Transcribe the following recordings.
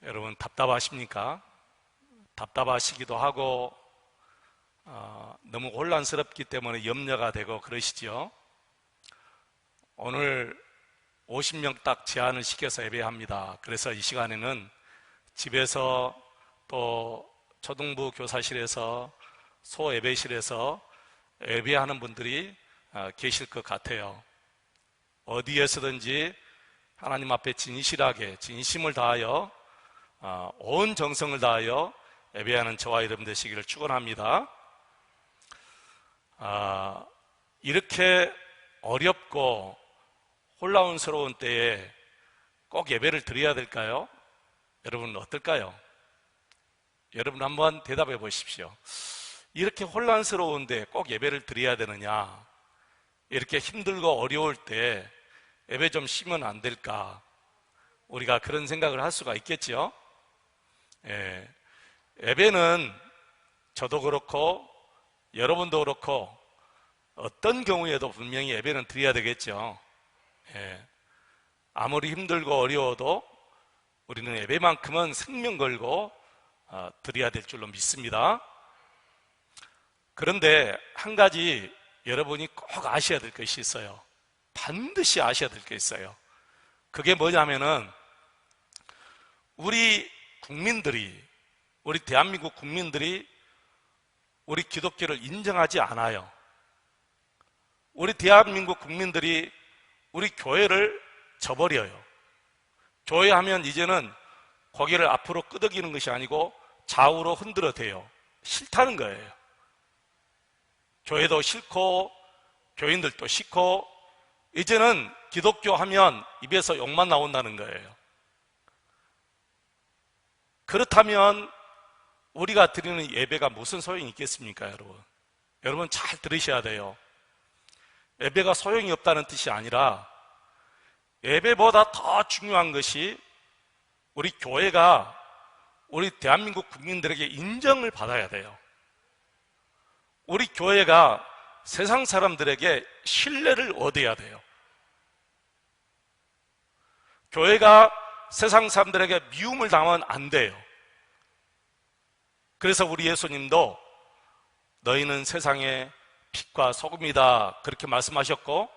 여러분 답답하십니까? 답답하시기도 하고 너무 혼란스럽기 때문에 염려가 되고 그러시죠. 오늘 50명 딱 제한을 시켜서 예배합니다. 그래서 이 시간에는 집에서 또 초등부 교사실에서 소예배실에서 예배하는 분들이 계실 것 같아요. 어디에서든지 하나님 앞에 진실하게 진심을 다하여 온 정성을 다하여 예배하는 저와 여러분 되시기를 축원합니다. 이렇게 어렵고 혼란스러운 때에 꼭 예배를 드려야 될까요? 여러분 어떨까요? 여러분 한번 대답해 보십시오. 이렇게 혼란스러운데 꼭 예배를 드려야 되느냐? 이렇게 힘들고 어려울 때 예배 좀 쉬면 안 될까? 우리가 그런 생각을 할 수가 있겠죠? 예배는 저도 그렇고 여러분도 그렇고 어떤 경우에도 분명히 예배는 드려야 되겠죠. 아무리 힘들고 어려워도 우리는 예배만큼은 생명 걸고 드려야 될 줄로 믿습니다. 그런데 한 가지 여러분이 꼭 아셔야 될 것이 있어요. 반드시 아셔야 될 게 있어요. 그게 뭐냐면은 우리 국민들이, 우리 대한민국 국민들이 우리 기독교를 인정하지 않아요. 우리 대한민국 국민들이 우리 교회를 저버려요. 교회 하면 이제는 고개를 앞으로 끄덕이는 것이 아니고 좌우로 흔들어 대요. 싫다는 거예요. 교회도 싫고 교인들도 싫고 이제는 기독교 하면 입에서 욕만 나온다는 거예요. 그렇다면 우리가 드리는 예배가 무슨 소용이 있겠습니까, 여러분? 여러분 잘 들으셔야 돼요. 예배가 소용이 없다는 뜻이 아니라 예배보다 더 중요한 것이 우리 교회가 우리 대한민국 국민들에게 인정을 받아야 돼요. 우리 교회가 세상 사람들에게 신뢰를 얻어야 돼요. 교회가 세상 사람들에게 미움을 당하면 안 돼요. 그래서 우리 예수님도 너희는 세상의 빛과 소금이다 그렇게 말씀하셨고,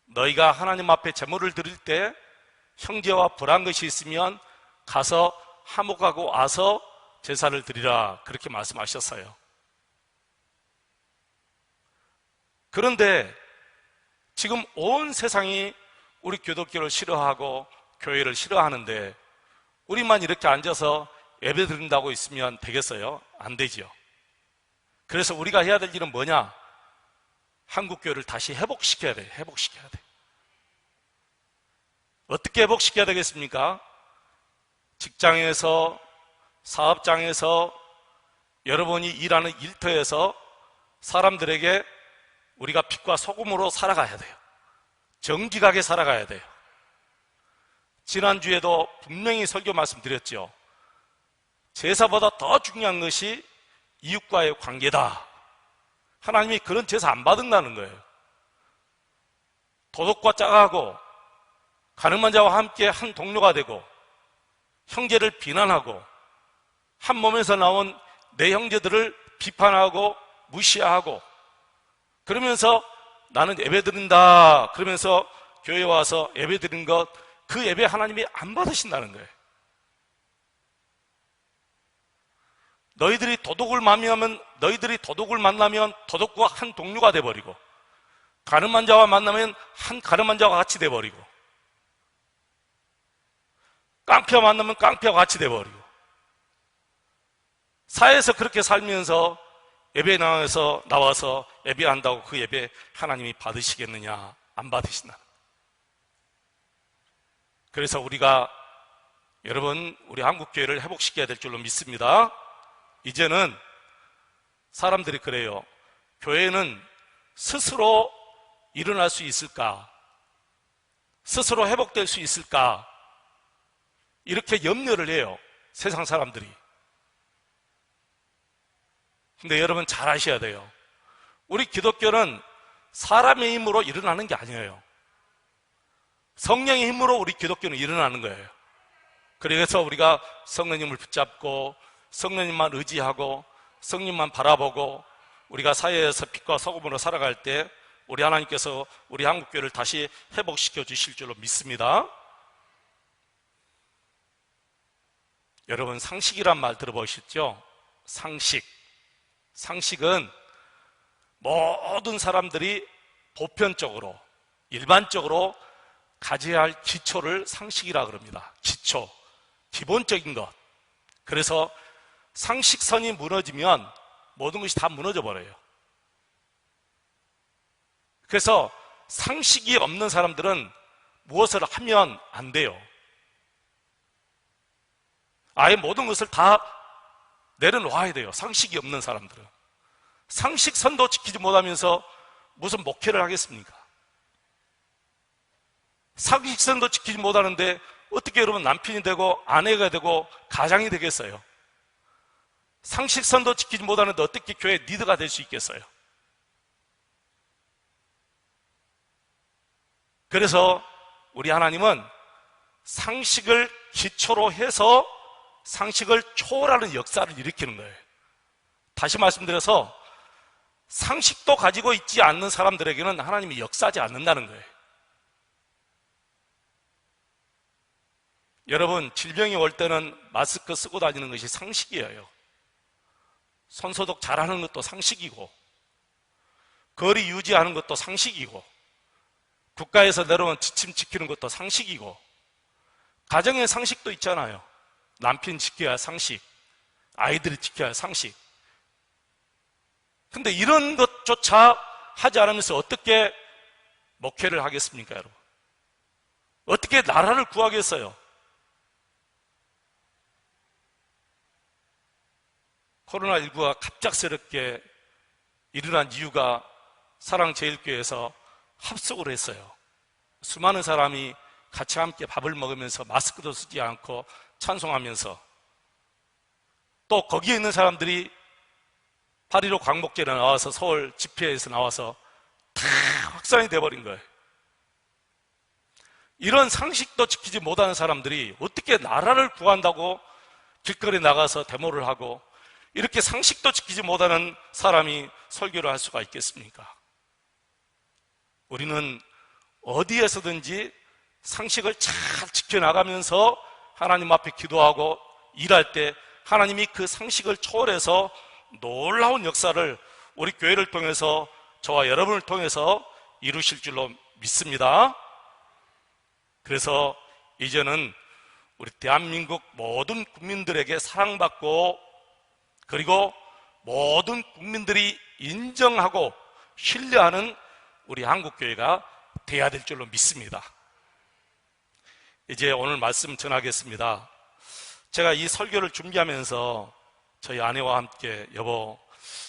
너희가 하나님 앞에 제물을 드릴 때 형제와 불한 것이 있으면 가서 화목하고 와서 제사를 드리라 그렇게 말씀하셨어요. 그런데 지금 온 세상이 우리 기독교를 싫어하고 교회를 싫어하는데 우리만 이렇게 앉아서 예배 드린다고 있으면 되겠어요? 안 되죠. 그래서 우리가 해야 될 일은 뭐냐? 한국교회를 다시 회복시켜야 돼요. 회복시켜야 돼요. 어떻게 회복시켜야 되겠습니까? 직장에서, 사업장에서, 여러분이 일하는 일터에서 사람들에게 우리가 빛과 소금으로 살아가야 돼요. 정직하게 살아가야 돼요. 지난주에도 분명히 설교 말씀드렸죠. 제사보다 더 중요한 것이 이웃과의 관계다. 하나님이 그런 제사 안 받는다는 거예요. 도덕과 짝하고 가늠한 자와 함께 한 동료가 되고 형제를 비난하고 한 몸에서 나온 내 형제들을 비판하고 무시하고 그러면서 나는 예배 드린다 그러면서 교회에 와서 예배 드린 것, 그 예배 하나님이 안 받으신다는 거예요. 너희들이 도덕을 만나면 도덕과 한 동료가 돼버리고 가늠한 자와 만나면 한 가늠한 자와 같이 돼버리고 깡패와 만나면 깡패와 같이 돼버리고 사회에서 그렇게 살면서 예배 나와서 예배한다고 그 예배 하나님이 받으시겠느냐? 안 받으신다. 그래서 우리가 여러분 우리 한국교회를 회복시켜야 될 줄로 믿습니다. 이제는 사람들이 그래요. 교회는 스스로 일어날 수 있을까? 스스로 회복될 수 있을까? 이렇게 염려를 해요. 세상 사람들이. 근데 여러분 잘 아셔야 돼요. 우리 기독교는 사람의 힘으로 일어나는 게 아니에요. 성령의 힘으로 우리 기독교는 일어나는 거예요. 그래서 우리가 성령님을 붙잡고 성령님만 의지하고 성령님만 바라보고 우리가 사회에서 빛과 소금으로 살아갈 때 우리 하나님께서 우리 한국교회를 다시 회복시켜 주실 줄로 믿습니다. 여러분, 상식이란 말 들어보셨죠? 상식은 모든 사람들이 보편적으로 일반적으로 가져야 할 기초를 상식이라 그럽니다. 기초, 기본적인 것. 그래서 상식선이 무너지면 모든 것이 다 무너져 버려요. 그래서 상식이 없는 사람들은 무엇을 하면 안 돼요. 아예 모든 것을 다 내려놓아야 돼요. 상식이 없는 사람들은. 상식선도 지키지 못하면서 무슨 목회를 하겠습니까? 상식선도 지키지 못하는데 어떻게 여러분 남편이 되고 아내가 되고 가장이 되겠어요? 상식선도 지키지 못하는데 어떻게 교회 리더가 될 수 있겠어요? 그래서 우리 하나님은 상식을 기초로 해서 상식을 초월하는 역사를 일으키는 거예요. 다시 말씀드려서 상식도 가지고 있지 않는 사람들에게는 하나님이 역사하지 않는다는 거예요. 여러분, 질병이 올 때는 마스크 쓰고 다니는 것이 상식이에요. 손소독 잘하는 것도 상식이고, 거리 유지하는 것도 상식이고, 국가에서 내려온 지침 지키는 것도 상식이고, 가정의 상식도 있잖아요. 남편 지켜야 할 상식, 아이들이 지켜야 할 상식. 근데 이런 것조차 하지 않으면서 어떻게 목회를 하겠습니까, 여러분? 어떻게 나라를 구하겠어요? 코로나19가 갑작스럽게 일어난 이유가 사랑제일교회에서 합석을 했어요. 수많은 사람이 같이 함께 밥을 먹으면서 마스크도 쓰지 않고 찬송하면서, 또 거기에 있는 사람들이 8.15 광복절에 나와서 서울 집회에서 나와서 다 확산이 돼버린 거예요. 이런 상식도 지키지 못하는 사람들이 어떻게 나라를 구한다고 길거리에 나가서 데모를 하고, 이렇게 상식도 지키지 못하는 사람이 설교를 할 수가 있겠습니까? 우리는 어디에서든지 상식을 잘 지켜나가면서 하나님 앞에 기도하고 일할 때 하나님이 그 상식을 초월해서 놀라운 역사를 우리 교회를 통해서, 저와 여러분을 통해서 이루실 줄로 믿습니다. 그래서 이제는 우리 대한민국 모든 국민들에게 사랑받고, 그리고 모든 국민들이 인정하고 신뢰하는 우리 한국교회가 돼야 될 줄로 믿습니다. 이제 오늘 말씀 전하겠습니다. 제가 이 설교를 준비하면서 저희 아내와 함께, 여보,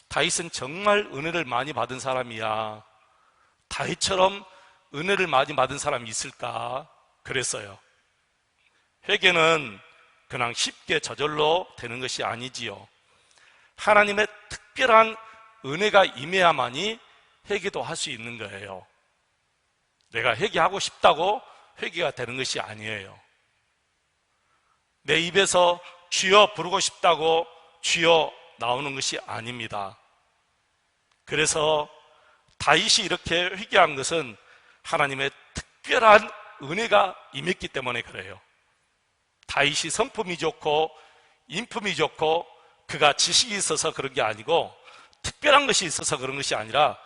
다윗은 정말 은혜를 많이 받은 사람이야. 다윗처럼 은혜를 많이 받은 사람이 있을까? 그랬어요. 회개는 그냥 쉽게 저절로 되는 것이 아니지요. 하나님의 특별한 은혜가 임해야만이 회개도 할 수 있는 거예요. 내가 회개하고 싶다고 회개가 되는 것이 아니에요. 내 입에서 주여 부르고 싶다고 주여 나오는 것이 아닙니다. 그래서 다윗이 이렇게 회개한 것은 하나님의 특별한 은혜가 임했기 때문에 그래요. 다윗이 성품이 좋고 인품이 좋고 그가 지식이 있어서 그런 게 아니고, 특별한 것이 있어서 그런 것이 아니라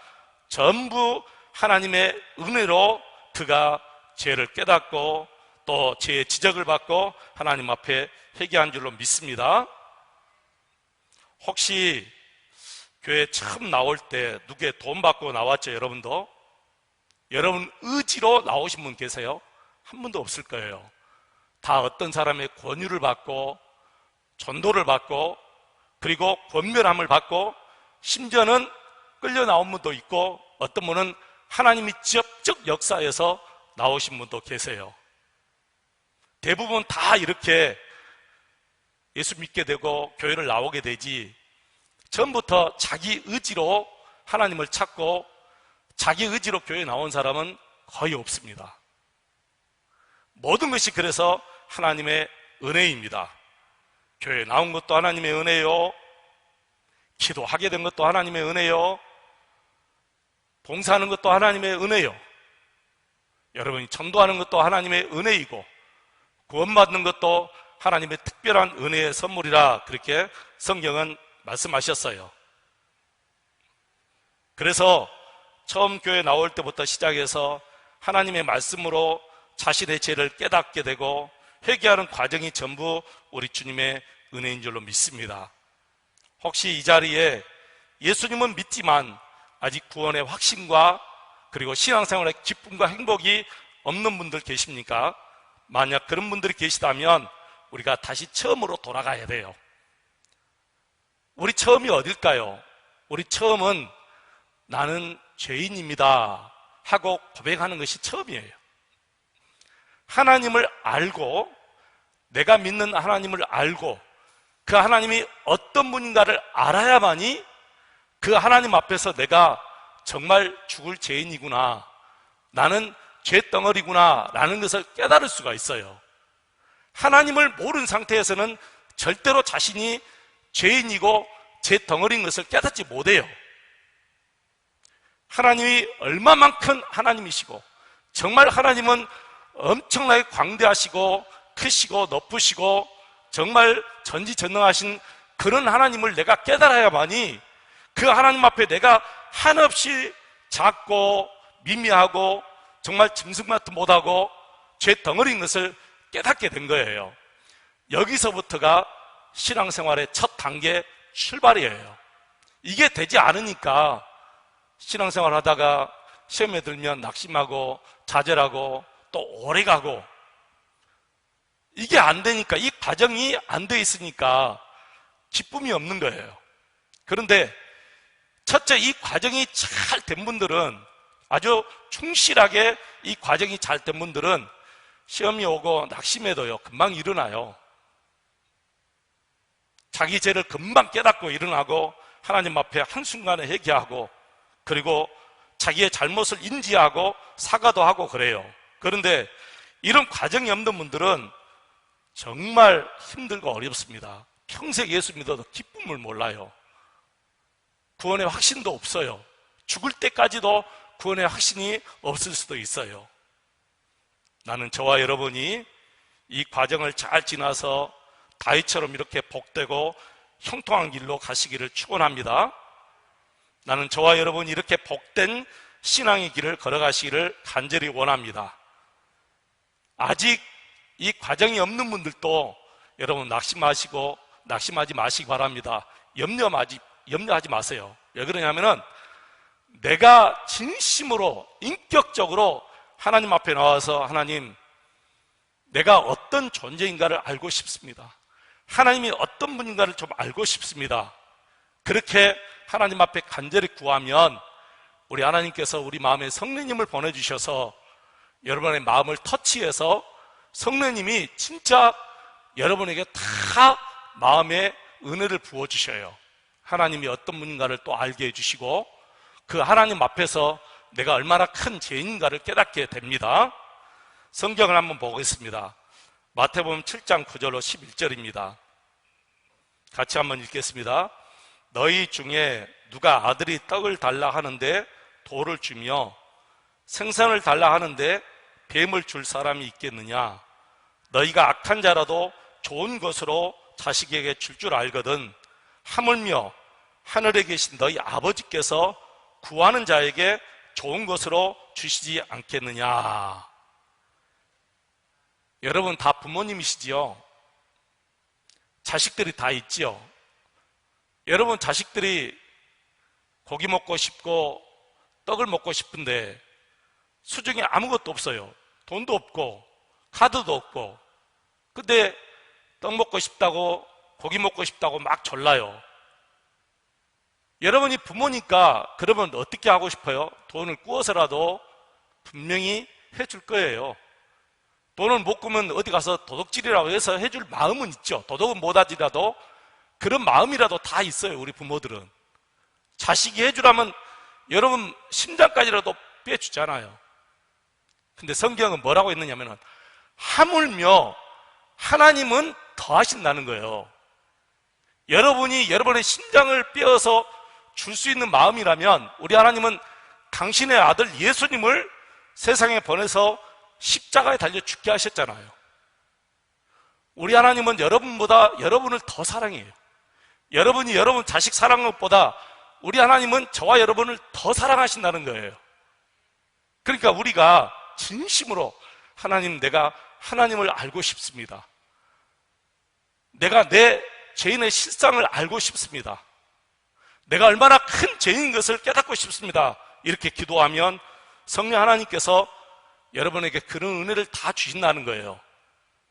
전부 하나님의 은혜로 그가 죄를 깨닫고 또 죄의 지적을 받고 하나님 앞에 회개한 줄로 믿습니다. 혹시 교회 처음 나올 때 누구의 돈 받고 나왔죠? 여러분도? 여러분 의지로 나오신 분 계세요? 한 분도 없을 거예요. 다 어떤 사람의 권유를 받고 전도를 받고 그리고 권면함을 받고, 심지어는 끌려 나온 분도 있고, 어떤 분은 하나님이 직접 역사에서 나오신 분도 계세요. 대부분 다 이렇게 예수 믿게 되고 교회를 나오게 되지, 처음부터 자기 의지로 하나님을 찾고 자기 의지로 교회에 나온 사람은 거의 없습니다. 모든 것이 그래서 하나님의 은혜입니다. 교회에 나온 것도 하나님의 은혜요, 기도하게 된 것도 하나님의 은혜요, 봉사하는 것도 하나님의 은혜요, 여러분이 전도하는 것도 하나님의 은혜이고 구원받는 것도 하나님의 특별한 은혜의 선물이라 그렇게 성경은 말씀하셨어요. 그래서 처음 교회 나올 때부터 시작해서 하나님의 말씀으로 자신의 죄를 깨닫게 되고 회개하는 과정이 전부 우리 주님의 은혜인 줄로 믿습니다. 혹시 이 자리에 예수님은 믿지만 아직 구원의 확신과 그리고 신앙생활의 기쁨과 행복이 없는 분들 계십니까? 만약 그런 분들이 계시다면 우리가 다시 처음으로 돌아가야 돼요. 우리 처음이 어딜까요? 우리 처음은 나는 죄인입니다 하고 고백하는 것이 처음이에요. 하나님을 알고, 내가 믿는 하나님을 알고 그 하나님이 어떤 분인가를 알아야만이 그 하나님 앞에서 내가 정말 죽을 죄인이구나, 나는 죄덩어리구나 라는 것을 깨달을 수가 있어요. 하나님을 모르는 상태에서는 절대로 자신이 죄인이고 죄덩어리인 것을 깨닫지 못해요. 하나님이 얼마만큼 하나님이시고, 정말 하나님은 엄청나게 광대하시고 크시고 높으시고 정말 전지전능하신 그런 하나님을 내가 깨달아야만이 그 하나님 앞에 내가 한없이 작고 미미하고 정말 짐승만도 못하고 죄덩어리인 것을 깨닫게 된 거예요. 여기서부터가 신앙생활의 첫 단계 출발이에요. 이게 되지 않으니까 신앙생활 하다가 시험에 들면 낙심하고 좌절하고 또 오래 가고, 이게 안 되니까, 이 과정이 안 돼 있으니까 기쁨이 없는 거예요. 그런데 첫째, 이 과정이 잘 된 분들은, 아주 충실하게 이 과정이 잘 된 분들은 시험이 오고 낙심해도요 금방 일어나요. 자기 죄를 금방 깨닫고 일어나고 하나님 앞에 한순간에 회개하고, 그리고 자기의 잘못을 인지하고 사과도 하고 그래요. 그런데 이런 과정이 없는 분들은 정말 힘들고 어렵습니다. 평생 예수 믿어도 기쁨을 몰라요. 구원의 확신도 없어요. 죽을 때까지도 구원의 확신이 없을 수도 있어요. 나는 저와 여러분이 이 과정을 잘 지나서 다윗처럼 이렇게 복되고 형통한 길로 가시기를 축원합니다. 나는 저와 여러분이 이렇게 복된 신앙의 길을 걸어가시기를 간절히 원합니다. 아직 이 과정이 없는 분들도 여러분 낙심하지 마시기 바랍니다. 염려하지 마세요. 왜 그러냐면은 내가 진심으로 인격적으로 하나님 앞에 나와서, 하나님, 내가 어떤 존재인가를 알고 싶습니다. 하나님이 어떤 분인가를 좀 알고 싶습니다. 그렇게 하나님 앞에 간절히 구하면 우리 하나님께서 우리 마음에 성령님을 보내주셔서 여러분의 마음을 터치해서 성령님이 진짜 여러분에게 다 마음에 은혜를 부어주셔요. 하나님이 어떤 분인가를 또 알게 해주시고 그 하나님 앞에서 내가 얼마나 큰 죄인인가를 깨닫게 됩니다. 성경을 한번 보겠습니다. 마태복음 7장 9절로 11절입니다. 같이 한번 읽겠습니다. 너희 중에 누가 아들이 떡을 달라 하는데 돌을 주며 생선을 달라 하는데 뱀을 줄 사람이 있겠느냐? 너희가 악한 자라도 좋은 것으로 자식에게 줄 알거든 하물며 하늘에 계신 너희 아버지께서 구하는 자에게 좋은 것으로 주시지 않겠느냐? 여러분 다 부모님이시지요? 자식들이 다 있지요? 여러분 자식들이 고기 먹고 싶고 떡을 먹고 싶은데 수중에 아무것도 없어요. 돈도 없고 카드도 없고. 근데 떡 먹고 싶다고 고기 먹고 싶다고 막 졸라요. 여러분이 부모니까 그러면 어떻게 하고 싶어요? 돈을 꾸어서라도 분명히 해줄 거예요. 돈을 못 꾸면 어디 가서 도둑질이라고 해서 해줄 마음은 있죠. 도둑은 못하지라도 그런 마음이라도 다 있어요. 우리 부모들은 자식이 해주라면 여러분 심장까지라도 빼주잖아요. 근데 성경은 뭐라고 했느냐면 하물며 하나님은 더 하신다는 거예요. 여러분이 여러분의 심장을 빼어서 줄 수 있는 마음이라면 우리 하나님은 당신의 아들 예수님을 세상에 보내서 십자가에 달려 죽게 하셨잖아요. 우리 하나님은 여러분보다 여러분을 더 사랑해요. 여러분이 여러분 자식 사랑하는 것보다 우리 하나님은 저와 여러분을 더 사랑하신다는 거예요. 그러니까 우리가 진심으로 하나님, 내가 하나님을 알고 싶습니다. 내가 내 죄인의 실상을 알고 싶습니다. 내가 얼마나 큰 죄인인 것을 깨닫고 싶습니다. 이렇게 기도하면 성령 하나님께서 여러분에게 그런 은혜를 다 주신다는 거예요.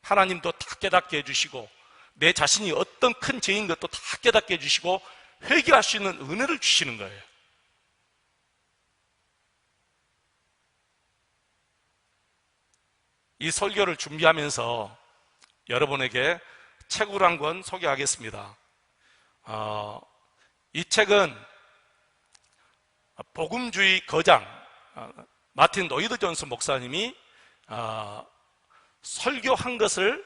하나님도 다 깨닫게 해주시고 내 자신이 어떤 큰 죄인 것도 다 깨닫게 해주시고 회개할 수 있는 은혜를 주시는 거예요. 이 설교를 준비하면서 여러분에게 책을 한 권 소개하겠습니다. 이 책은 복음주의 거장 마틴 로이드 존스 목사님이 설교한 것을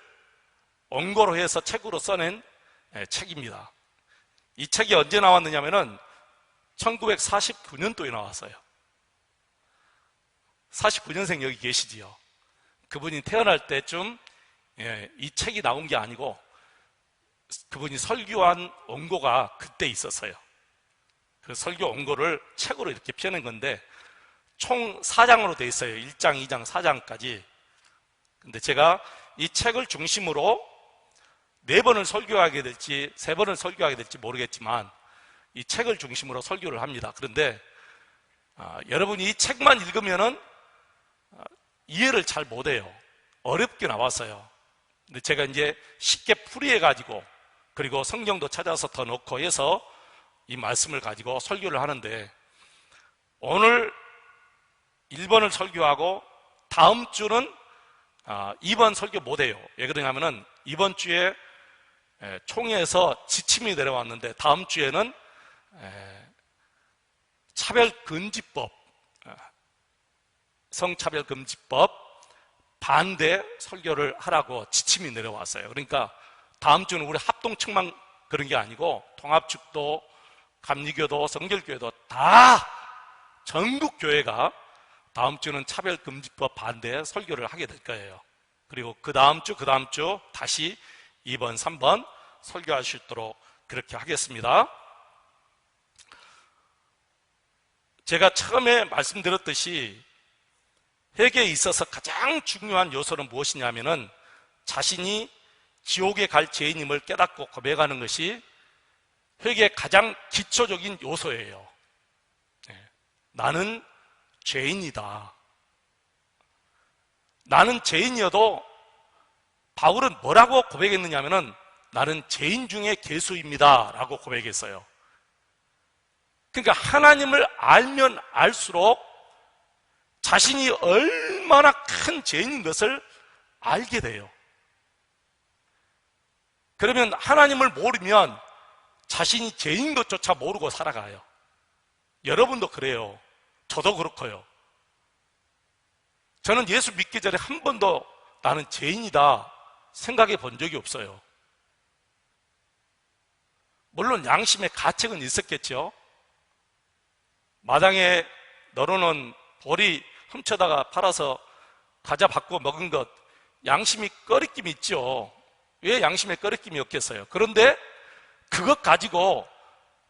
원고로 해서 책으로 써낸 책입니다. 이 책이 언제 나왔느냐면은 1949년도에 나왔어요. 49년생 여기 계시지요. 그분이 태어날 때쯤 이 책이 나온 게 아니고 그분이 설교한 원고가 그때 있었어요. 그 설교 원고를 책으로 이렇게 펴낸 건데 총 4장으로 되어 있어요. 1장, 2장, 4장까지. 근데 제가 이 책을 중심으로 4번을 설교하게 될지 3번을 설교하게 될지 모르겠지만 이 책을 중심으로 설교를 합니다. 그런데 여러분이 이 책만 읽으면은 이해를 잘 못해요. 어렵게 나왔어요. 근데 제가 이제 쉽게 풀이해가지고 그리고 성경도 찾아서 더 넣고 해서 이 말씀을 가지고 설교를 하는데 오늘 1번을 설교하고 다음 주는 2번 설교 못해요. 왜 그러냐면은 이번 주에 총회에서 지침이 내려왔는데 다음 주에는 차별금지법, 성차별금지법 반대 설교를 하라고 지침이 내려왔어요. 그러니까 다음 주는 우리 합동측만 그런 게 아니고 통합측도, 감리교도, 성결교회도 다 전국 교회가 다음 주는 차별금지법 반대 설교를 하게 될 거예요. 그리고 그 다음 주 다시 2번, 3번 설교할 수 있도록 그렇게 하겠습니다. 제가 처음에 말씀드렸듯이 회개에 있어서 가장 중요한 요소는 무엇이냐면은 자신이 지옥에 갈 죄인임을 깨닫고 고백하는 것이 회개의 가장 기초적인 요소예요. 나는 죄인이다. 나는 죄인이어도 바울은 뭐라고 고백했느냐면은 나는 죄인 중에 괴수입니다 라고 고백했어요. 그러니까 하나님을 알면 알수록 자신이 얼마나 큰 죄인인 것을 알게 돼요. 그러면 하나님을 모르면 자신이 죄인 것조차 모르고 살아가요. 여러분도 그래요. 저도 그렇고요. 저는 예수 믿기 전에 한 번도 나는 죄인이다 생각해 본 적이 없어요. 물론 양심의 가책은 있었겠죠. 마당에 널어놓은 보리 훔쳐다가 팔아서 과자 받고 먹은 것 양심이 꺼리낌이 있죠. 왜 양심에 꺼리낌이 없겠어요? 그런데 그것 가지고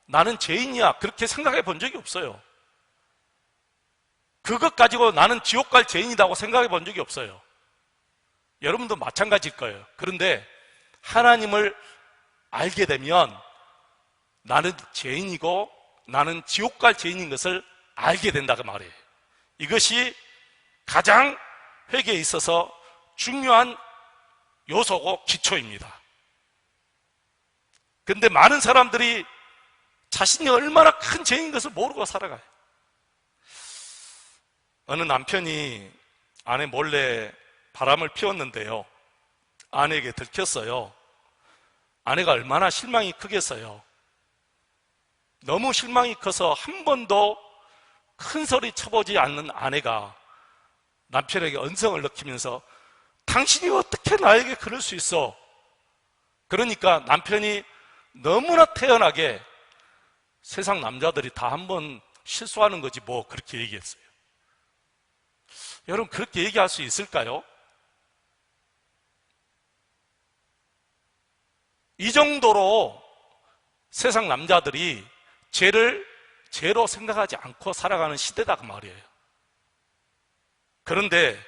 나는 죄인이야 그렇게 생각해 본 적이 없어요. 그것 가지고 나는 지옥 갈 죄인이라고 생각해 본 적이 없어요. 여러분도 마찬가지일 거예요. 그런데 하나님을 알게 되면 나는 죄인이고 나는 지옥 갈 죄인인 것을 알게 된다고 말해요. 이것이 가장 회개에 있어서 중요한 요소고 기초입니다. 그런데 많은 사람들이 자신이 얼마나 큰 죄인인 것을 모르고 살아가요. 어느 남편이 아내 몰래 바람을 피웠는데요, 아내에게 들켰어요. 아내가 얼마나 실망이 크겠어요. 너무 실망이 커서 한 번도 큰 소리 쳐보지 않는 아내가 남편에게 언성을 넣기면서 당신이 어떻게 나에게 그럴 수 있어? 그러니까 남편이 너무나 태연하게 세상 남자들이 다 한번 실수하는 거지 뭐 그렇게 얘기했어요. 여러분 그렇게 얘기할 수 있을까요? 이 정도로 세상 남자들이 죄를 죄로 생각하지 않고 살아가는 시대다 그 말이에요. 그런데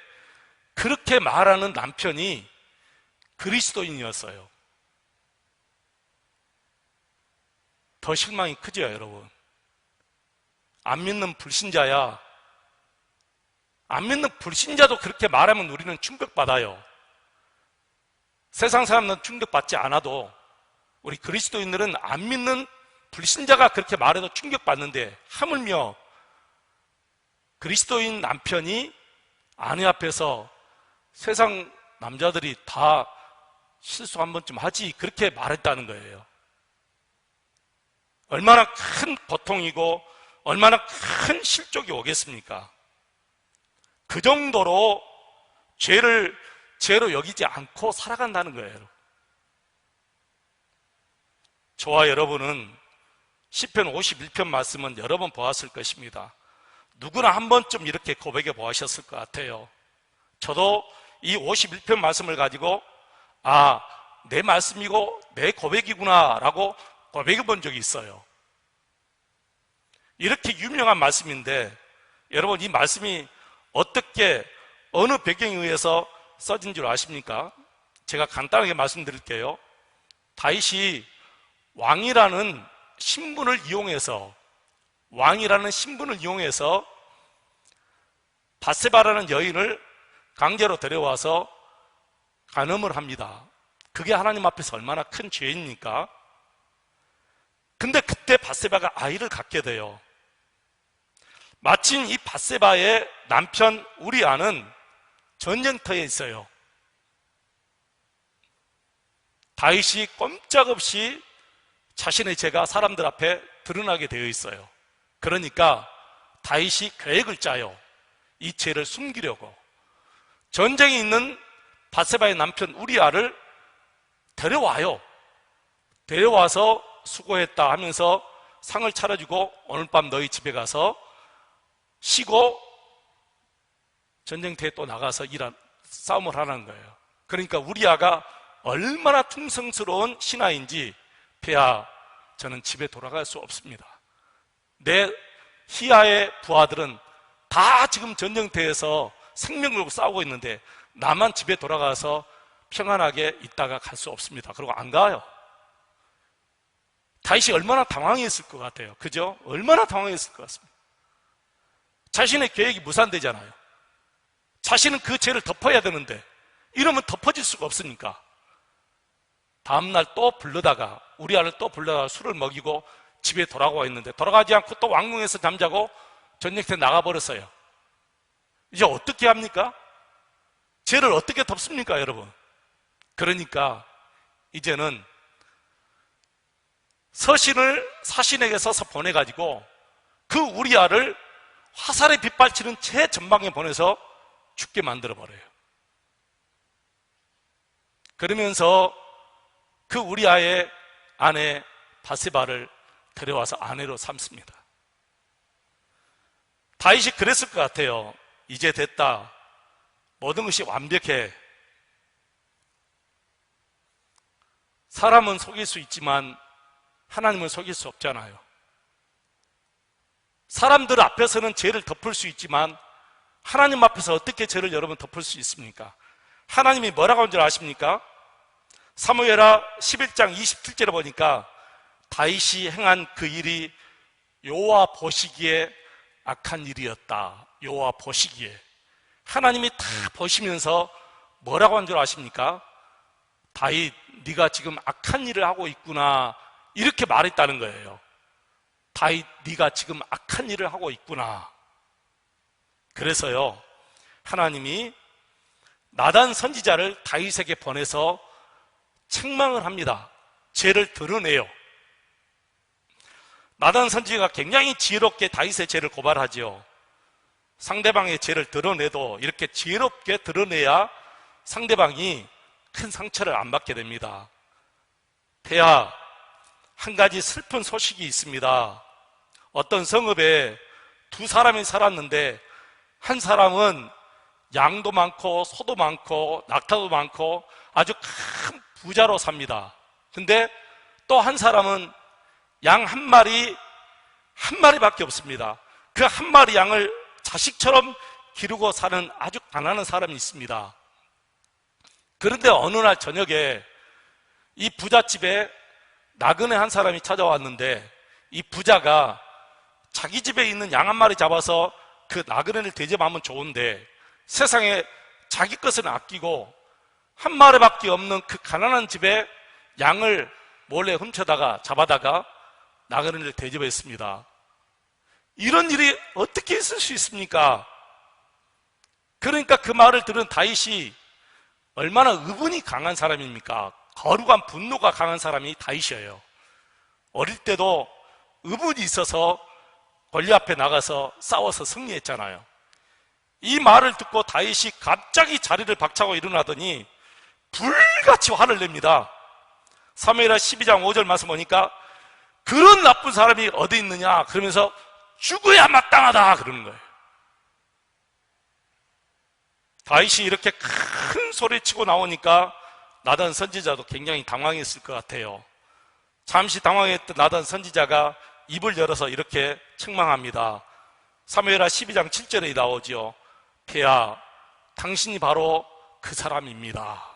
그렇게 말하는 남편이 그리스도인이었어요. 더 실망이 크죠, 여러분. 안 믿는 불신자야. 안 믿는 불신자도 그렇게 말하면 우리는 충격받아요. 세상 사람들은 충격받지 않아도 우리 그리스도인들은 안 믿는 불신자가 그렇게 말해도 충격받는데 하물며 그리스도인 남편이 아내 앞에서 세상 남자들이 다 실수 한 번쯤 하지 그렇게 말했다는 거예요. 얼마나 큰 고통이고 얼마나 큰 실족이 오겠습니까? 그 정도로 죄를 죄로 여기지 않고 살아간다는 거예요. 저와 여러분은 시편 51편 말씀은 여러 번 보았을 것입니다. 누구나 한 번쯤 이렇게 고백해 보았을 것 같아요. 저도 이 51편 말씀을 가지고 내 말씀이고 내 고백이구나 라고 고백해 본 적이 있어요. 이렇게 유명한 말씀인데 여러분 이 말씀이 어떻게 어느 배경에 의해서 써진 줄 아십니까? 제가 간단하게 말씀드릴게요. 다윗이 왕이라는 신분을 이용해서 밧세바라는 여인을 강제로 데려와서 간음을 합니다. 그게 하나님 앞에서 얼마나 큰 죄입니까? 근데 그때 밧세바가 아이를 갖게 돼요. 마침 이 밧세바의 남편 우리아는 전쟁터에 있어요. 다윗이 꼼짝없이 자신의 죄가 사람들 앞에 드러나게 되어 있어요. 그러니까 다윗이 계획을 짜요. 이 죄를 숨기려고. 전쟁에 있는 밧세바의 남편 우리아를 데려와요. 데려와서 수고했다 하면서 상을 차려주고 오늘 밤 너희 집에 가서 쉬고 전쟁터에 또 나가서 싸움을 하는 거예요. 그러니까 우리아가 얼마나 충성스러운 신하인지 폐하 저는 집에 돌아갈 수 없습니다. 내 희하의 부하들은 다 지금 전쟁터에서 생명 걸고 싸우고 있는데 나만 집에 돌아가서 평안하게 있다가 갈 수 없습니다. 그리고 안 가요. 다윗이 얼마나 당황했을 것 같아요. 그죠? 얼마나 당황했을 것 같습니다. 자신의 계획이 무산되잖아요. 자신은 그 죄를 덮어야 되는데 이러면 덮어질 수가 없으니까 다음날 또 불러다가 우리아를 또 불러다가 술을 먹이고 집에 돌아와 있는데 돌아가지 않고 또 왕궁에서 잠자고 전쟁터에 나가버렸어요. 이제 어떻게 합니까? 죄를 어떻게 덮습니까, 여러분? 그러니까 이제는 서신을 사신에게 써서 보내가지고 그 우리아를 화살에 빗발치는 제 전방에 보내서 죽게 만들어버려요. 그러면서 그 우리아의 아내 밧세바를 데려와서 아내로 삼습니다. 다윗이 그랬을 것 같아요. 이제 됐다. 모든 것이 완벽해. 사람은 속일 수 있지만 하나님은 속일 수 없잖아요. 사람들 앞에서는 죄를 덮을 수 있지만 하나님 앞에서 어떻게 죄를 여러분 덮을 수 있습니까? 하나님이 뭐라고 한 줄 아십니까? 사무엘하 11장 27절에 보니까 다윗이 행한 그 일이 여호와 보시기에 악한 일이었다. 여호와 보시기에. 하나님이 다 보시면서 뭐라고 한 줄 아십니까? 다윗, 네가 지금 악한 일을 하고 있구나. 이렇게 말했다는 거예요. 다윗, 네가 지금 악한 일을 하고 있구나. 그래서요, 하나님이 나단 선지자를 다윗에게 보내서 책망을 합니다. 죄를 드러내요. 나단 선지자가 굉장히 지혜롭게 다윗의 죄를 고발하죠. 상대방의 죄를 드러내도 이렇게 지혜롭게 드러내야 상대방이 큰 상처를 안 받게 됩니다. 폐하, 한 가지 슬픈 소식이 있습니다. 어떤 성읍에 두 사람이 살았는데 한 사람은 양도 많고 소도 많고 낙타도 많고 아주 큰 부자로 삽니다. 근데 또 한 사람은 양 한 마리밖에 없습니다. 그 한 마리 양을 자식처럼 기르고 사는 아주 가난한 사람이 있습니다. 그런데 어느 날 저녁에 이 부잣집에 나그네 한 사람이 찾아왔는데 이 부자가 자기 집에 있는 양 한 마리 잡아서 그 나그네를 대접하면 좋은데 세상에 자기 것은 아끼고 한 마리밖에 없는 그 가난한 집에 양을 몰래 훔쳐다가 잡아다가 나그네를 대접했습니다. 이런 일이 어떻게 있을 수 있습니까? 그러니까 그 말을 들은 다윗이 얼마나 의분이 강한 사람입니까? 거룩한 분노가 강한 사람이 다윗이에요. 어릴 때도 의분이 있어서 골리앗 앞에 나가서 싸워서 승리했잖아요. 이 말을 듣고 다윗이 갑자기 자리를 박차고 일어나더니 불같이 화를 냅니다. 사무엘하 12장 5절 말씀 보니까 그런 나쁜 사람이 어디 있느냐 그러면서 죽어야 마땅하다 그러는 거예요. 다윗이 이렇게 큰 소리치고 나오니까 나단 선지자도 굉장히 당황했을 것 같아요. 잠시 당황했던 나단 선지자가 입을 열어서 이렇게 책망합니다. 사무엘하 12장 7절에 나오죠. 폐하, 당신이 바로 그 사람입니다.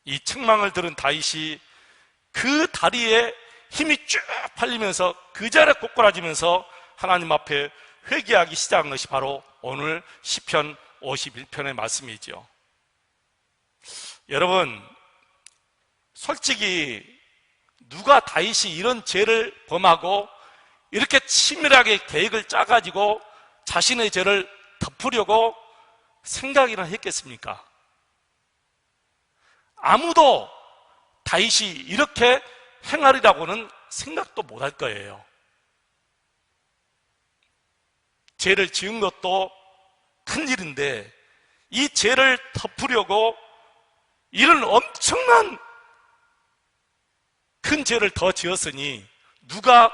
이 책망을 들은 다윗이 그 다리에 힘이 쭉 팔리면서 그 자리에 꼬꾸라지면서 하나님 앞에 회개하기 시작한 것이 바로 오늘 시편 51편의 말씀이죠. 여러분, 솔직히 누가 다윗이 이런 죄를 범하고 이렇게 치밀하게 계획을 짜가지고 자신의 죄를 덮으려고 생각이나 했겠습니까? 아무도 다윗이 이렇게 행하리라고는 생각도 못할 거예요. 죄를 지은 것도 큰일인데 이 죄를 덮으려고 이런 엄청난 큰 죄를 더 지었으니 누가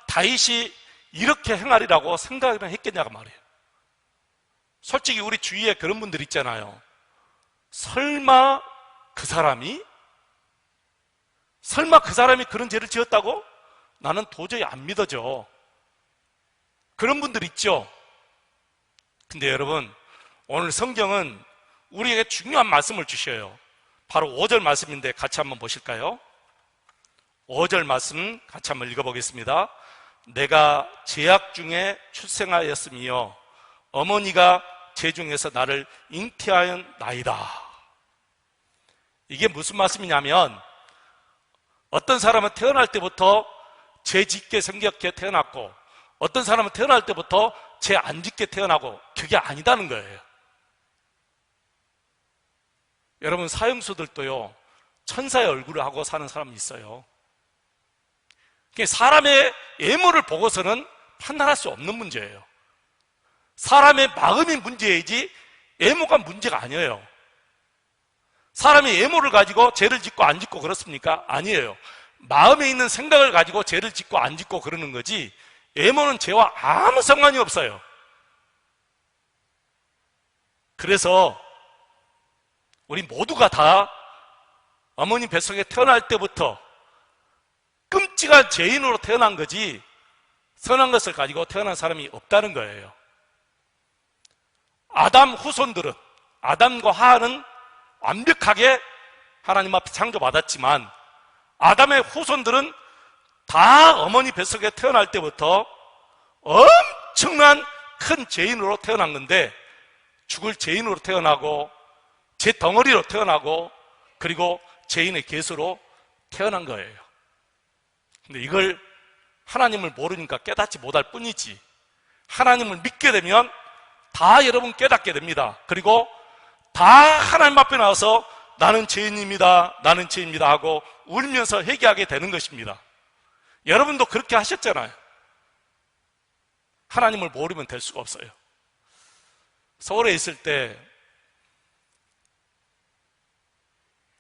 다윗이 이렇게 행하리라고 생각이나 했겠냐고 말이에요. 솔직히 우리 주위에 그런 분들 있잖아요. 설마 그 사람이 그런 죄를 지었다고? 나는 도저히 안 믿어져. 그런 분들 있죠. 근데 여러분, 오늘 성경은 우리에게 중요한 말씀을 주셔요. 바로 5절 말씀인데 같이 한번 보실까요? 5절 말씀 같이 한번 읽어보겠습니다. 내가 죄악 중에 출생하였으며 어머니가 죄 중에서 나를 잉태하였나이다. 이게 무슨 말씀이냐면 어떤 사람은 태어날 때부터 죄 짓게 생겼게 태어났고 어떤 사람은 태어날 때부터 죄 안 짓게 태어나고 그게 아니다는 거예요. 여러분, 사형수들도요 천사의 얼굴을 하고 사는 사람이 있어요. 사람의 외모를 보고서는 판단할 수 없는 문제예요. 사람의 마음이 문제이지 외모가 문제가 아니에요. 사람의 외모를 가지고 죄를 짓고 안 짓고 그렇습니까? 아니에요. 마음에 있는 생각을 가지고 죄를 짓고 안 짓고 그러는 거지 외모는 죄와 아무 상관이 없어요. 그래서 우리 모두가 다 어머니 뱃속에 태어날 때부터 끔찍한 죄인으로 태어난 거지 선한 것을 가지고 태어난 사람이 없다는 거예요. 아담 후손들은, 아담과 하와는 완벽하게 하나님 앞에 창조받았지만 아담의 후손들은 다 어머니 뱃속에 태어날 때부터 엄청난 큰 죄인으로 태어난 건데 죽을 죄인으로 태어나고 죄 덩어리로 태어나고 그리고 죄인의 계수로 태어난 거예요. 근데 이걸 하나님을 모르니까 깨닫지 못할 뿐이지 하나님을 믿게 되면 다 여러분 깨닫게 됩니다. 그리고 다 하나님 앞에 나와서 나는 죄인입니다, 나는 죄인입니다 하고 울면서 회개하게 되는 것입니다. 여러분도 그렇게 하셨잖아요. 하나님을 모르면 될 수가 없어요. 서울에 있을 때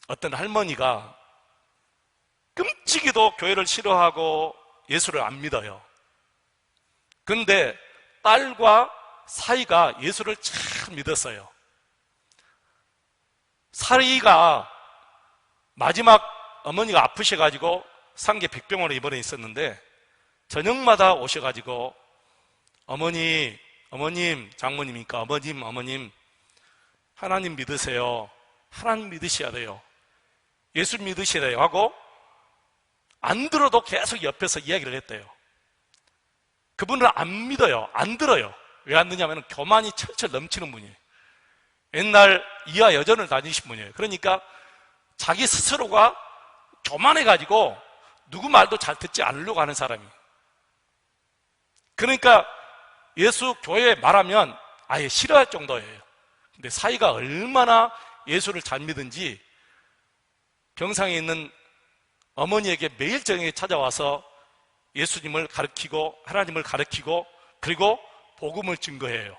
어떤 할머니가 끔찍이도 교회를 싫어하고 예수를 안 믿어요. 그런데 딸과 사이가 예수를 참 믿었어요. 사이가 마지막 어머니가 아프셔가지고 상계 백병원에 입원해 있었는데 저녁마다 오셔가지고 어머님, 장모님이니까 어머님 하나님 믿으세요. 하나님 믿으셔야 돼요. 예수 믿으셔야 돼요 하고 안 들어도 계속 옆에서 이야기를 했대요. 그분은 안 믿어요. 안 들어요. 왜 안 듣냐면 교만이 철철 넘치는 분이에요. 옛날 이하 여전을 다니신 분이에요. 그러니까 자기 스스로가 교만해가지고 누구 말도 잘 듣지 않으려고 하는 사람이에요. 그러니까 예수 교회에 말하면 아예 싫어할 정도예요. 근데 사이가 얼마나 예수를 잘 믿은지 병상에 있는 어머니에게 매일 저녁에 찾아와서 예수님을 가르치고 하나님을 가르치고 그리고 복음을 증거해요.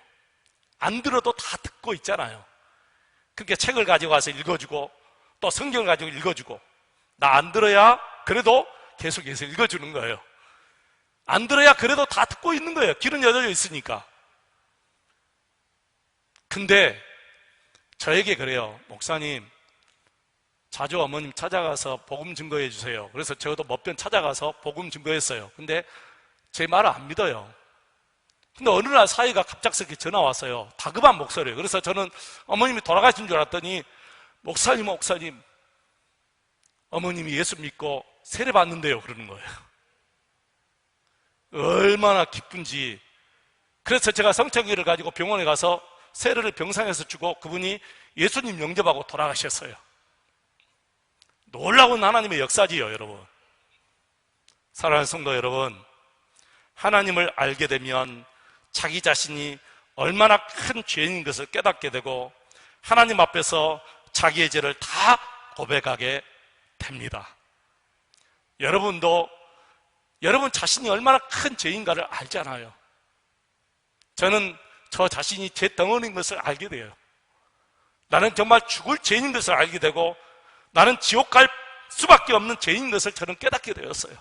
안 들어도 다 듣고 있잖아요. 그렇게 책을 가지고 와서 읽어주고 또 성경을 가지고 읽어주고 나 안 들어야 그래도 계속해서 읽어주는 거예요. 안 들어야 그래도 다 듣고 있는 거예요. 길은 열려 있으니까. 근데 저에게 그래요. 목사님 자주 어머님 찾아가서 복음 증거해 주세요. 그래서 저도 몇 번 찾아가서 복음 증거했어요. 근데 제 말을 안 믿어요. 근데 어느 날 사이가 갑작스럽게 전화 왔어요. 다급한 목소리예요. 그래서 저는 어머님이 돌아가신 줄 알았더니 목사님 어머님이 예수 믿고 세례 받는데요 그러는 거예요. 얼마나 기쁜지. 그래서 제가 성천기를 가지고 병원에 가서 세례를 병상에서 주고 그분이 예수님 영접하고 돌아가셨어요. 놀라운 하나님의 역사지요, 여러분. 사랑하는 성도 여러분, 하나님을 알게 되면 자기 자신이 얼마나 큰 죄인인 것을 깨닫게 되고 하나님 앞에서 자기의 죄를 다 고백하게 됩니다. 여러분도 여러분 자신이 얼마나 큰 죄인가를 알잖아요. 저는 저 자신이 제 덩어리인 것을 알게 돼요. 나는 정말 죽을 죄인인 것을 알게 되고 나는 지옥 갈 수밖에 없는 죄인인 것을 저는 깨닫게 되었어요.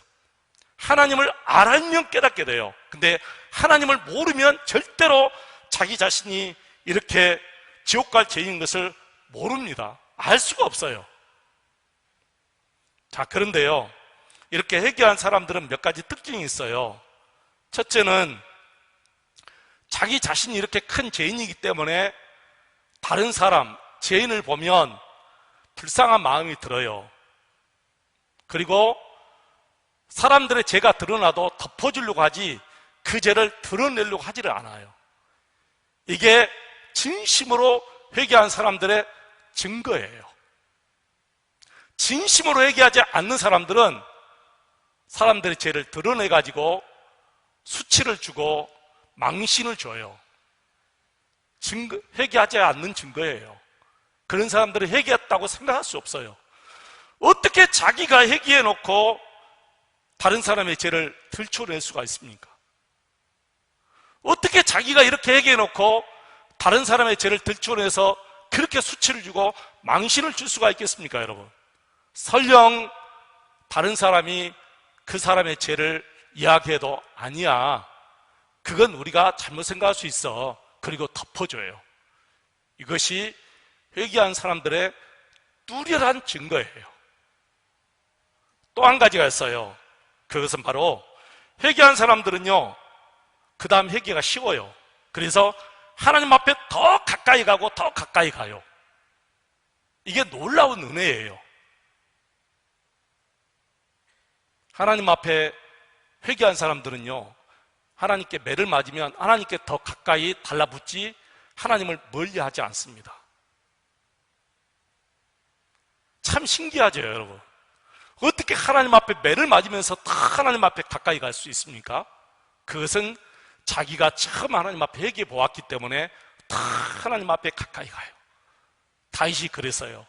하나님을 알면 깨닫게 돼요. 근데 하나님을 모르면 절대로 자기 자신이 이렇게 지옥 갈 죄인인 것을 모릅니다. 알 수가 없어요. 자, 그런데요, 이렇게 회개한 사람들은 몇 가지 특징이 있어요. 첫째는 자기 자신이 이렇게 큰 죄인이기 때문에 다른 사람, 죄인을 보면 불쌍한 마음이 들어요. 그리고 사람들의 죄가 드러나도 덮어주려고 하지 그 죄를 드러내려고 하지를 않아요. 이게 진심으로 회개한 사람들의 증거예요. 진심으로 회개하지 않는 사람들은 사람들의 죄를 드러내가지고 수치를 주고 망신을 줘요. 회개하지 않는 증거예요. 그런 사람들은 회개했다고 생각할 수 없어요. 어떻게 자기가 회개해놓고 다른 사람의 죄를 들춰낼 수가 있습니까? 어떻게 자기가 이렇게 회개해놓고 다른 사람의 죄를 들춰내서 그렇게 수치를 주고 망신을 줄 수가 있겠습니까, 여러분? 설령 다른 사람이 그 사람의 죄를 이야기해도 아니야, 그건 우리가 잘못 생각할 수 있어. 그리고 덮어줘요. 이것이 회개한 사람들의 뚜렷한 증거예요. 또 한 가지가 있어요. 그것은 바로 회개한 사람들은요, 그 다음 회개가 쉬워요. 그래서 하나님 앞에 더 가까이 가고 더 가까이 가요. 이게 놀라운 은혜예요. 하나님 앞에 회개한 사람들은요, 하나님께 매를 맞으면 하나님께 더 가까이 달라붙지 하나님을 멀리하지 않습니다. 참 신기하죠, 여러분. 어떻게 하나님 앞에 매를 맞으면서 다 하나님 앞에 가까이 갈 수 있습니까? 그것은 자기가 처음 하나님 앞에 회개해 보았기 때문에 다 하나님 앞에 가까이 가요. 다윗이 그랬어요.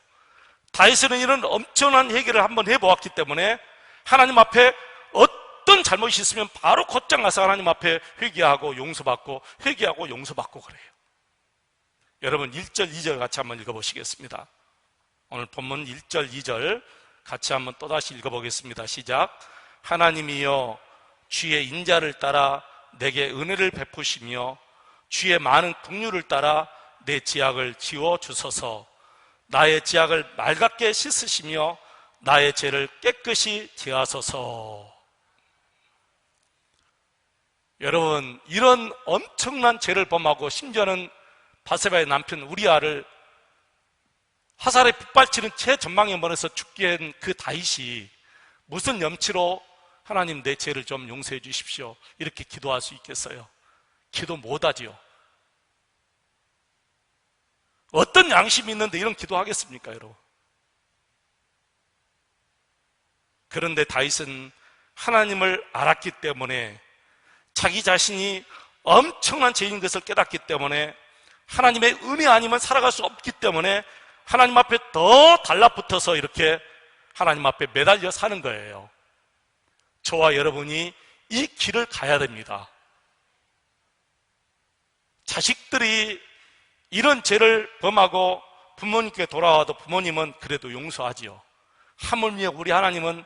다윗은 이런 엄청난 회개를 한번 해보았기 때문에 하나님 앞에 어떤 잘못이 있으면 바로 곧장 가서 하나님 앞에 회개하고 용서받고 회개하고 용서받고 그래요. 여러분 1절 2절 같이 한번 읽어보시겠습니다. 오늘 본문 1절, 2절 같이 한번 또다시 읽어보겠습니다. 시작. 하나님이여 주의 인자를 따라 내게 은혜를 베푸시며 주의 많은 긍휼을 따라 내 지약을 지워주소서. 나의 지약을 맑게 씻으시며 나의 죄를 깨끗이 제하소서. 여러분, 이런 엄청난 죄를 범하고 심지어는 바세바의 남편 우리아를 화살에 빗발치는 최전방에 멀어서 죽게 한 그 다윗이 무슨 염치로 하나님 내 죄를 좀 용서해 주십시오 이렇게 기도할 수 있겠어요? 기도 못하지요. 어떤 양심이 있는데 이런 기도하겠습니까, 여러분? 그런데 다윗은 하나님을 알았기 때문에, 자기 자신이 엄청난 죄인 것을 깨닫기 때문에, 하나님의 은혜 아니면 살아갈 수 없기 때문에 하나님 앞에 더 달라붙어서 이렇게 하나님 앞에 매달려 사는 거예요. 저와 여러분이 이 길을 가야 됩니다. 자식들이 이런 죄를 범하고 부모님께 돌아와도 부모님은 그래도 용서하지요. 하물며 우리 하나님은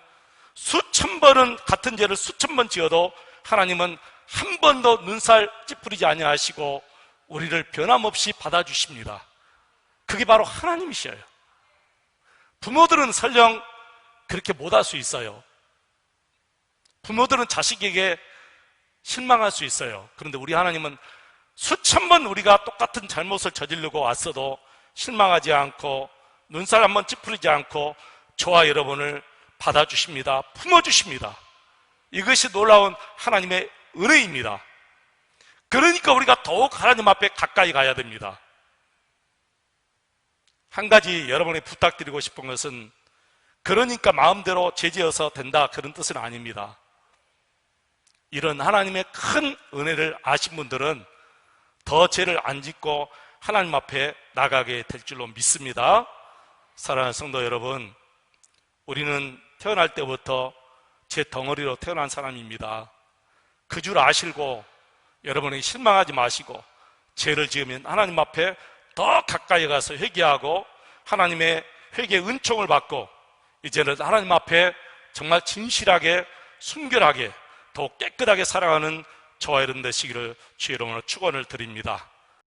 수천 번은 같은 죄를 수천 번 지어도 하나님은 한 번도 눈살 찌푸리지 아니하시고 우리를 변함없이 받아주십니다. 그게 바로 하나님이셔요. 부모들은 설령 그렇게 못할 수 있어요. 부모들은 자식에게 실망할 수 있어요. 그런데 우리 하나님은 수천 번 우리가 똑같은 잘못을 저지르고 왔어도 실망하지 않고 눈살 한번 찌푸리지 않고 저와 여러분을 받아주십니다. 품어주십니다. 이것이 놀라운 하나님의 은혜입니다. 그러니까 우리가 더욱 하나님 앞에 가까이 가야 됩니다. 한 가지 여러분이 부탁드리고 싶은 것은, 그러니까 마음대로 죄지어서 된다 그런 뜻은 아닙니다. 이런 하나님의 큰 은혜를 아신 분들은 더 죄를 안 짓고 하나님 앞에 나가게 될 줄로 믿습니다. 사랑하는 성도 여러분, 우리는 태어날 때부터 죄 덩어리로 태어난 사람입니다. 그 줄 아시고 여러분이 실망하지 마시고 죄를 지으면 하나님 앞에 더 가까이 가서 회개하고 하나님의 회개의 은총을 받고 이제는 하나님 앞에 정말 진실하게 순결하게 더욱 깨끗하게 살아가는 저와 여러분 되시기를 주의 이름으로 축원을 드립니다.